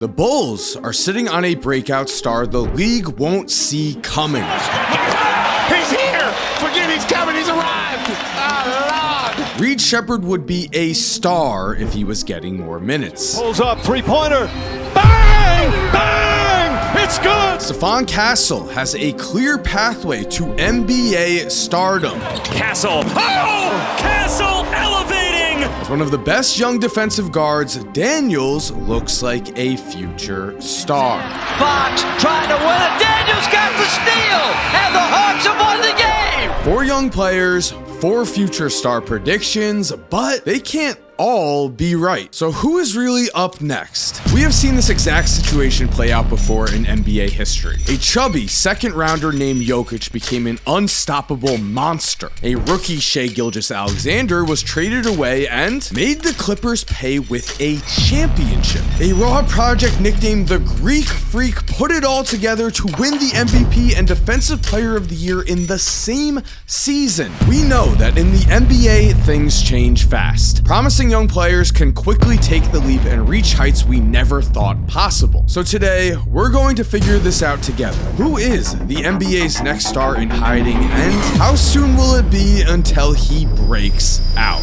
The Bulls are sitting on a breakout star the league won't see coming. He's here! Forget he's coming, he's arrived! Oh, Lord! Reed Sheppard would be a star if he was getting more minutes. Pulls up, three-pointer. Bang! Bang! It's good! Stephon Castle has a clear pathway to NBA stardom. Castle. Oh! Castle elevating! As one of the best young defensive guards, Daniels looks like a future star. Fox trying to win it. Daniels got the steal, and the Hawks have won the game. 4 young players, 4 future star predictions, but they can't all be right. So who is really up next? We have seen this exact situation play out before in NBA history. A chubby second rounder named Jokic became an unstoppable monster. A rookie Shai Gilgeous-Alexander was traded away and made the Clippers pay with a championship. A raw project nicknamed the Greek Freak put it all together to win the MVP and Defensive Player of the Year in the same season. We know that in the NBA, things change fast. Promising young players can quickly take the leap and reach heights we never thought possible. So today, we're going to figure this out together. Who is the NBA's next star in hiding, and how soon will it be until he breaks out?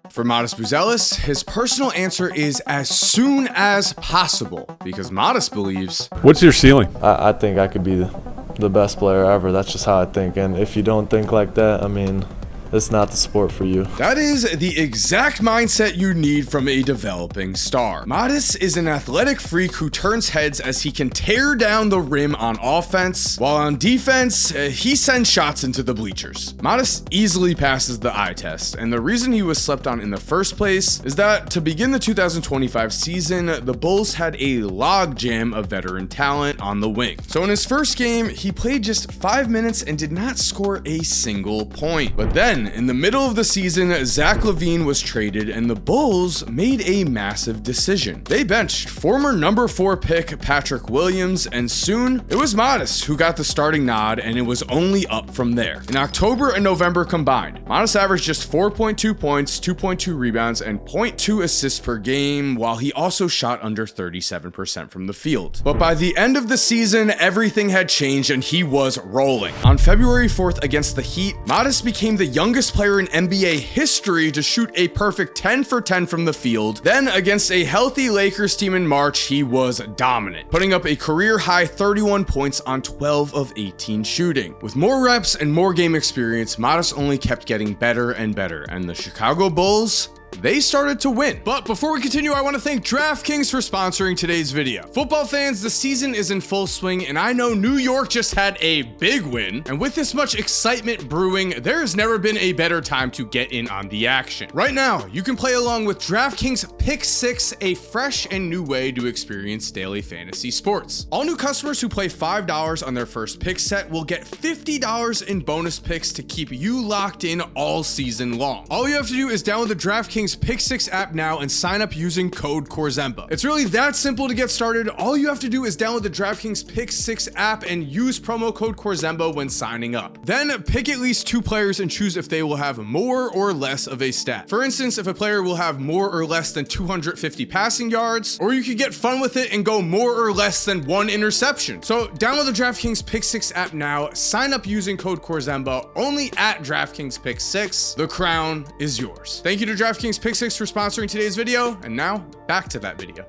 For Modest Buzelis, his personal answer is as soon as possible, because Modest believes... What's your ceiling? I think I could be the best player ever. That's just how I think. And if you don't think like that, I mean, it's not the sport for you. That is the exact mindset you need from a developing star. Modest is an athletic freak who turns heads as he can tear down the rim on offense, while on defense, he sends shots into the bleachers. Modest easily passes the eye test, and the reason he was slept on in the first place is that to begin the 2025 season, the Bulls had a logjam of veteran talent on the wing. So in his first game, he played just 5 minutes and did not score a single point. But then, in the middle of the season, Zach LaVine was traded and the Bulls made a massive decision. They benched former number 4 pick Patrick Williams, and soon it was Modest who got the starting nod, and it was only up from there. In October and November combined, Modest averaged just 4.2 points, 2.2 rebounds, and 0.2 assists per game, while he also shot under 37% from the field. But by the end of the season, everything had changed and he was rolling. On February 4th against the Heat, Modest became the youngest player in NBA history to shoot a perfect 10 for 10 from the field. Then against a healthy Lakers team in March, he was dominant, putting up a career high 31 points on 12 of 18 shooting. With more reps and more game experience, Modest only kept getting better and better, and the Chicago Bulls, they started to win. But before we continue, I want to thank DraftKings for sponsoring today's video. Football fans, the season is in full swing, and I know New York just had a big win. And with this much excitement brewing, there has never been a better time to get in on the action. Right now, you can play along with DraftKings Pick 6, a fresh and new way to experience daily fantasy sports. All new customers who play $5 on their first pick set will get $50 in bonus picks to keep you locked in all season long. All you have to do is download the DraftKings Pick 6 app now and sign up using code Korzemba. It's really that simple to get started. All you have to do is download the DraftKings Pick 6 app and use promo code Korzemba when signing up. Then pick at least 2 players and choose if they will have more or less of a stat. For instance, if a player will have more or less than 250 passing yards, or you could get fun with it and go more or less than 1 interception. So download the DraftKings Pick 6 app now, sign up using code Korzemba only at DraftKings Pick 6. The crown is yours. Thank you to DraftKings Pick 6 for sponsoring today's video, and now back to that video.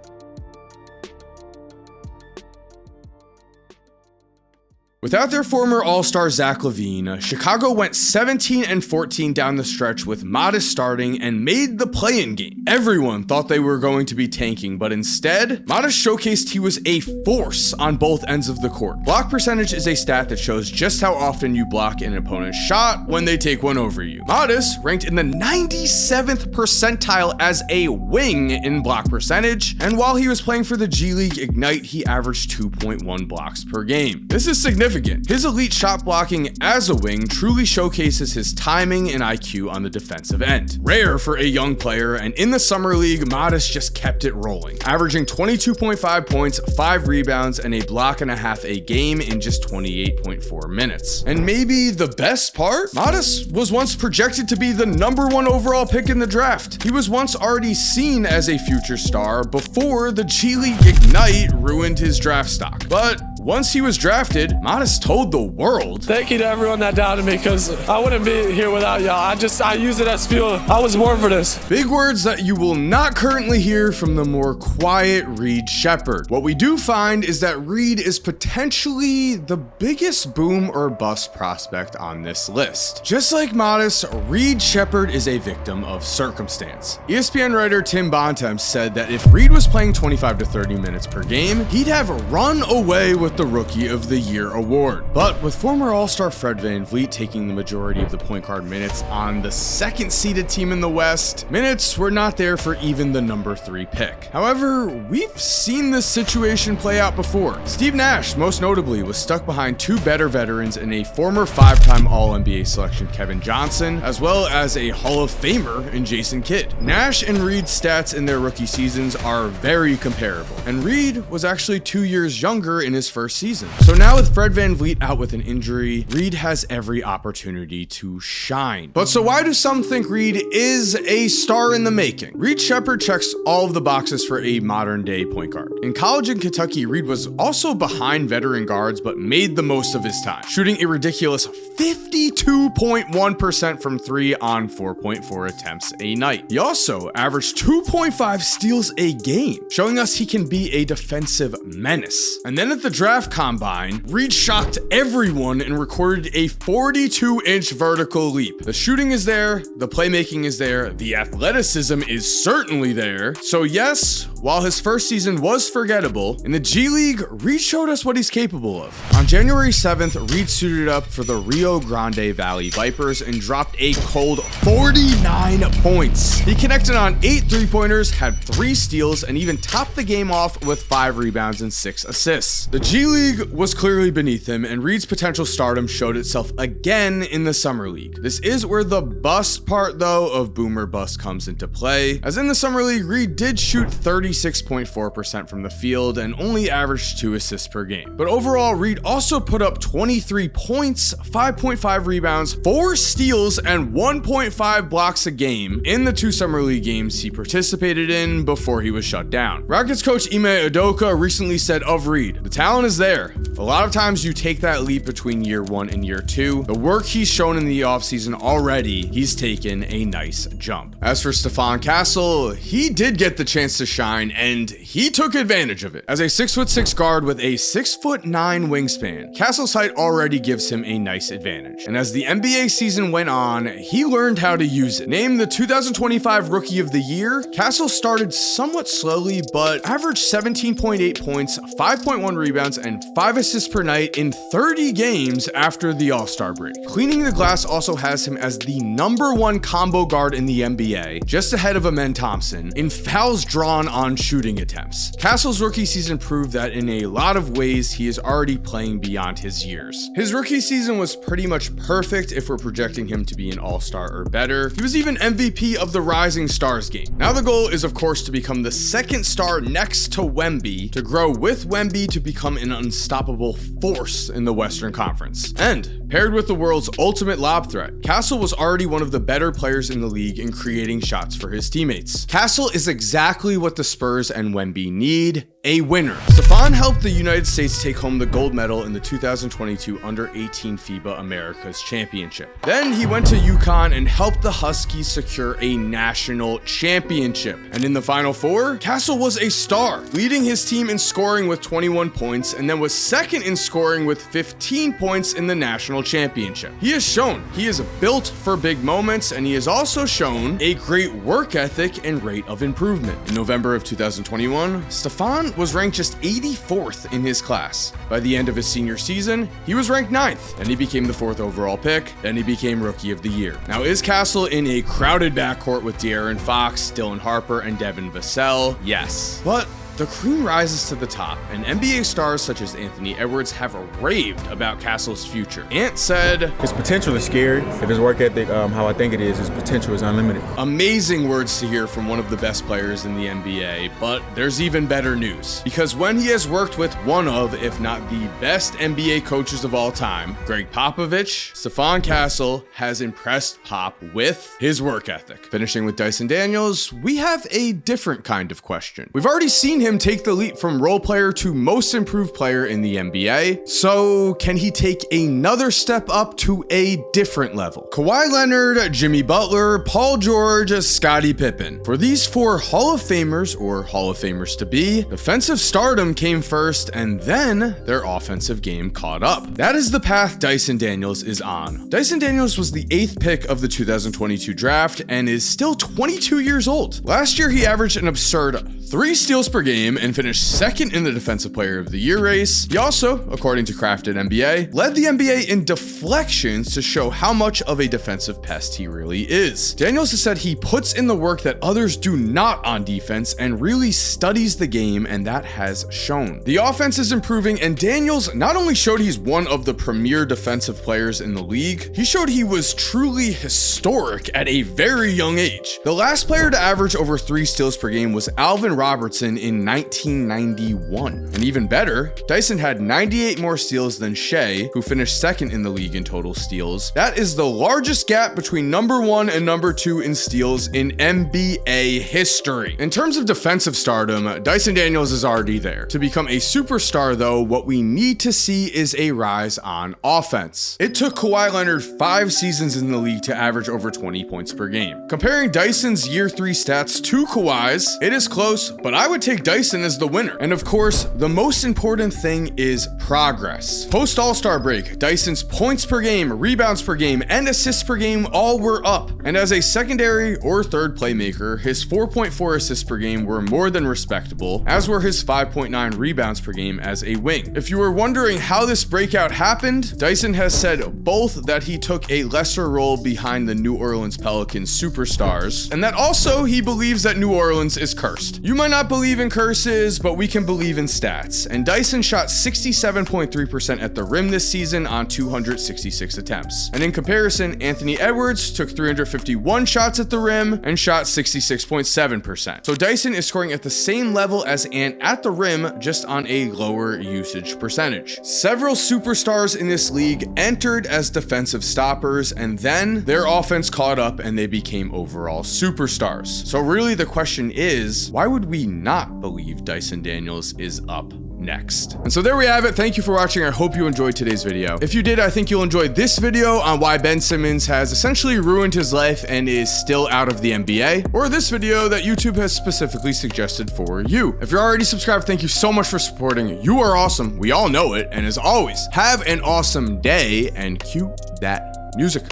Without their former all-star Zach LaVine, Chicago went 17-14 down the stretch with Modest starting and made the play-in game. Everyone thought they were going to be tanking, but instead, Modest showcased he was a force on both ends of the court. Block percentage is a stat that shows just how often you block an opponent's shot when they take one over you. Modest ranked in the 97th percentile as a wing in block percentage, and while he was playing for the G League Ignite, he averaged 2.1 blocks per game. This is significant significant. His elite shot blocking as a wing truly showcases his timing and IQ on the defensive end. Rare for a young player, and in the summer league, Modest just kept it rolling, averaging 22.5 points, 5 rebounds, and a block and a half a game in just 28.4 minutes. And maybe the best part? Modest was once projected to be the #1 overall pick in the draft. He was once already seen as a future star before the G League Ignite ruined his draft stock. But once he was drafted, Modest told the world, Thank you to everyone that doubted me, because I wouldn't be here without y'all. I use it as fuel. I was born for this. big words that you will not currently hear from the more quiet Reed Sheppard. What we do find is that Reed is potentially the biggest boom or bust prospect on this list. Just like Modest, Reed Sheppard is a victim of circumstance. ESPN writer Tim Bontemps said that if Reed was playing 25 to 30 minutes per game, he'd have run away with the Rookie of the Year award. But with former All-Star Fred VanVleet taking the majority of the point guard minutes on the second-seeded team in the West, minutes were not there for even the #3 pick. However, we've seen this situation play out before. Steve Nash, most notably, was stuck behind two better veterans in a former 5-time All-NBA selection Kevin Johnson, as well as a Hall of Famer in Jason Kidd. Nash and Reed's stats in their rookie seasons are very comparable, and Reed was actually 2 years younger in his first season. So now with Fred VanVleet out with an injury, Reed has every opportunity to shine. But so why do some think Reed is a star in the making? Reed Sheppard checks all of the boxes for a modern day point guard. In college in Kentucky, Reed was also behind veteran guards, but made the most of his time, shooting a ridiculous 52.1% from 3 on 4.4 attempts a night. He also averaged 2.5 steals a game, showing us he can be a defensive menace. And then at the draft combine, Reed shocked everyone and recorded a 42-inch vertical leap. The shooting is there, the playmaking is there, the athleticism is certainly there. So yes, while his first season was forgettable, in the G League, Reed showed us what he's capable of. On January 7th, Reed suited up for the Rio Grande Valley Vipers and dropped a cold 49 points. He connected on 8 3-pointers, had 3 steals, and even topped the game off with 5 rebounds and 6 assists. The G League was clearly beneath him, and Reed's potential stardom showed itself again in the Summer League. This is where the bust part, though, of boomer bust comes into play, as in the Summer League, Reed did shoot 36.4% from the field and only averaged 2 assists per game. But overall, Reed also put up 23 points, 5.5 rebounds, 4 steals, and 1.5 blocks a game in the 2 Summer League games he participated in before he was shut down. Rockets coach Ime Udoka recently said of Reed, "The talent is there. A lot of times you take that leap between year 1 and year 2. The work he's shown in the offseason already, he's taken a nice jump." As for Stephon Castle, he did get the chance to shine, and he took advantage of it. As a 6'6" guard with a 6'9" wingspan, Castle's height already gives him a nice advantage. And as the NBA season went on, he learned how to use it. Named the 2025 Rookie of the Year, Castle started somewhat slowly, but averaged 17.8 points, 5.1 rebounds, and 5 assists per night in 30 games after the All-Star break. Cleaning the glass also has him as the #1 combo guard in the NBA, just ahead of Amen Thompson, in fouls drawn on shooting attempts. Castle's rookie season proved that in a lot of ways, he is already playing beyond his years. His rookie season was pretty much perfect if we're projecting him to be an all-star or better. He was even MVP of the Rising Stars game. Now the goal is of course to become the second star next to Wemby, to grow with Wemby to become an unstoppable force in the Western Conference. And paired with the world's ultimate lob threat, Castle was already one of the better players in the league in creating shots for his teammates. Castle is exactly what the Spurs and Wemby need: a winner. Stephon helped the United States take home the gold medal in the 2022 Under-18 FIBA Americas Championship. Then he went to UConn and helped the Huskies secure a national championship. And in the Final Four, Castle was a star, leading his team in scoring with 21 points, and then was second in scoring with 15 points in the national championship. He has shown he is built for big moments, and he has also shown a great work ethic and rate of improvement. In November of 2021, Stephon was ranked just 84th in his class. By the end of his senior season, he was ranked 9th. Then he became the 4th overall pick. Then he became Rookie of the Year. Now, is Castle in a crowded backcourt with De'Aaron Fox, Dylan Harper, and Devin Vassell? Yes. But The cream rises to the top, and NBA stars such as Anthony Edwards have raved about Castle's future. Ant said, "His potential is scary. If his work ethic, how I think it is, his potential is unlimited." Amazing words to hear from one of the best players in the NBA, but there's even better news. Because when he has worked with one of, if not the best NBA coaches of all time, Greg Popovich, Stephon Castle has impressed Pop with his work ethic. Finishing with Dyson Daniels, we have a different kind of question. We've already seen him take the leap from role player to most improved player in the NBA. So can he take another step up to a different level? Kawhi Leonard, Jimmy Butler, Paul George, Scottie Pippen. For these 4 Hall of Famers, or Hall of Famers to be, defensive stardom came first and then their offensive game caught up. That is the path Dyson Daniels is on. Dyson Daniels was the 8th pick of the 2022 draft and is still 22 years old. Last year he averaged an absurd 3 steals per game and finished 2nd in the Defensive Player of the Year race. He also, according to Crafted NBA, led the NBA in deflections to show how much of a defensive pest he really is. Daniels has said he puts in the work that others do not on defense and really studies the game, and that has shown. The offense is improving, and Daniels not only showed he's one of the premier defensive players in the league, he showed he was truly historic at a very young age. The last player to average over 3 steals per game was Alvin Robertson in 1991. And even better, Dyson had 98 more steals than Shea, who finished 2nd in the league in total steals. That is the largest gap between number 1 and number 2 in steals in NBA history. In terms of defensive stardom, Dyson Daniels is already there. To become a superstar though, what we need to see is a rise on offense. It took Kawhi Leonard 5 seasons in the league to average over 20 points per game. Comparing Dyson's year 3 stats to Kawhi's, it is close, but I would take Dyson as the winner. And of course, the most important thing is progress. Post All-Star break, Dyson's points per game, rebounds per game, and assists per game all were up. And as a secondary or third playmaker, his 4.4 assists per game were more than respectable, as were his 5.9 rebounds per game as a wing. If you were wondering how this breakout happened, Dyson has said both that he took a lesser role behind the New Orleans Pelicans superstars, and that also he believes that New Orleans is cursed. You might not believe in curses, but we can believe in stats. And Dyson shot 67.3% at the rim this season on 266 attempts. And in comparison, Anthony Edwards took 351 shots at the rim and shot 66.7%. So Dyson is scoring at the same level as Ant at the rim, just on a lower usage percentage. Several superstars in this league entered as defensive stoppers, and then their offense caught up and they became overall superstars. So really the question is, why would we not believe Dyson Daniels is up next? And so there we have it. Thank you for watching. I hope you enjoyed today's video. If you did, I think you'll enjoy this video on why Ben Simmons has essentially ruined his life and is still out of the NBA, or this video that YouTube has specifically suggested for you. If you're already subscribed, thank you so much for supporting. You are awesome. We all know it. And as always, have an awesome day and cue that music.